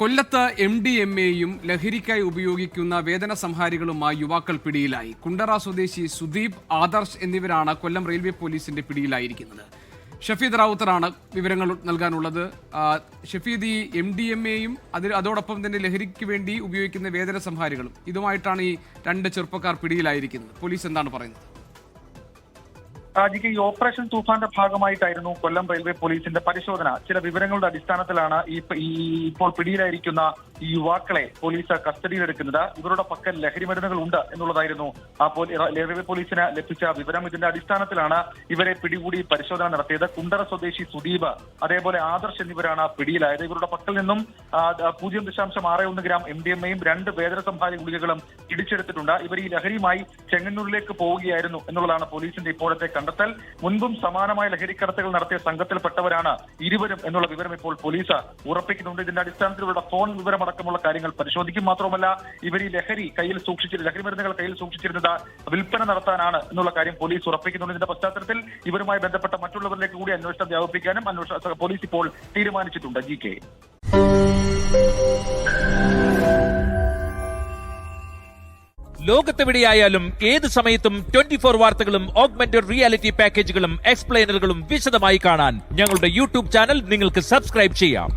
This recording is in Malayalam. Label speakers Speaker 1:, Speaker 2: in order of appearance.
Speaker 1: കൊല്ലത്ത് MDMAയും ലഹരിക്കായി ഉപയോഗിക്കുന്ന വേദന സംഹാരികളുമായി യുവാക്കൾ പിടിയിലായി. കുണ്ടറ സ്വദേശി സുദീപ്, ആദർശ് എന്നിവരാണ് കൊല്ലം റെയിൽവേ പോലീസിന്റെ പിടിയിലായിരിക്കുന്നത്. ഷഫീദ് റാവുത്തറാണ് വിവരങ്ങൾ നൽകാനുള്ളത്. ഷഫീദ്, ഈ MDMAയും അതോടൊപ്പം തന്നെ ലഹരിക്ക് വേണ്ടി ഉപയോഗിക്കുന്ന വേദന സംഹാരികളും ഇതുമായിട്ടാണ് ഈ രണ്ട് ചെറുപ്പക്കാർ പിടിയിലായിരിക്കുന്നത്. പോലീസ് എന്താണ് പറയുന്നത്?
Speaker 2: ഈ ഓപ്പറേഷൻ തൂഫാന്റെ ഭാഗമായിട്ടായിരുന്നു കൊല്ലം റെയിൽവേ പോലീസിന്റെ പരിശോധന. ചില വിവരങ്ങളുടെ അടിസ്ഥാനത്തിലാണ് ഇപ്പോൾ പിടിയിലായിരിക്കുന്ന ഈ യുവാക്കളെ പോലീസ് കസ്റ്റഡിയിലെടുക്കുന്നത്. ഇവരുടെ പക്കൽ ലഹരി മരുന്നുകൾ ഉണ്ട് എന്നുള്ളതായിരുന്നു റെയിൽവേ പോലീസിന് ലഭിച്ച വിവരം. ഇതിന്റെ അടിസ്ഥാനത്തിലാണ് ഇവരെ പിടികൂടി പരിശോധന നടത്തിയത്. കുണ്ടറ സ്വദേശി സുദീപ്, അതേപോലെ ആദർശ് എന്നിവരാണ് പിടിയിലായത്. ഇവരുടെ പക്കൽ നിന്നും 0.61 ഗ്രാം MDMAയും 2 വേദന സംഹാരി ഗുളികകളും പിടിച്ചെടുത്തിട്ടുണ്ട്. ഇവർ ഈ ലഹരിയുമായി ചെങ്ങന്നൂരിലേക്ക് പോവുകയായിരുന്നു എന്നുള്ളതാണ് പോലീസിന്റെ ഇപ്പോഴത്തെ കണ്ടെത്തൽ. മുൻപും സമാനമായ ലഹരിക്കടത്തുകൾ നടത്തിയ സംഘത്തിൽപ്പെട്ടവരാണ് ഇരുവരും എന്നുള്ള വിവരം ഇപ്പോൾ പോലീസ് ഉറപ്പിക്കുന്നുണ്ട്. ഇതിന്റെ അടിസ്ഥാനത്തിലുള്ള ഫോൺ വിവരമടക്കമുള്ള കാര്യങ്ങൾ പരിശോധിക്കും. മാത്രമല്ല, ഇവർ ഈ ലഹരി മരുന്നുകൾ കയ്യിൽ സൂക്ഷിച്ചിരുന്നത് വിൽപ്പന നടത്താനാണ് എന്നുള്ള കാര്യം പോലീസ് ഉറപ്പിക്കുന്നുണ്ട്. ഇതിന്റെ പശ്ചാത്തലത്തിൽ ഇവരുമായി ബന്ധപ്പെട്ട മറ്റുള്ളവരിലേക്ക് കൂടി അന്വേഷണം വ്യാപിപ്പിക്കാനും പോലീസ് ഇപ്പോൾ തീരുമാനിച്ചിട്ടുണ്ട്. GK.
Speaker 3: ലോകത്തെവിടെയായാലും ഏത് സമയത്തും 24 വാർത്തകളും ഓഗ്മെന്റഡ് റിയാലിറ്റി പാക്കേജുകളും എക്സ്പ്ലെയിനറുകളും വിശദമായി കാണാൻ ഞങ്ങളുടെ YouTube ചാനൽ നിങ്ങൾക്ക് സബ്സ്ക്രൈബ് ചെയ്യാം.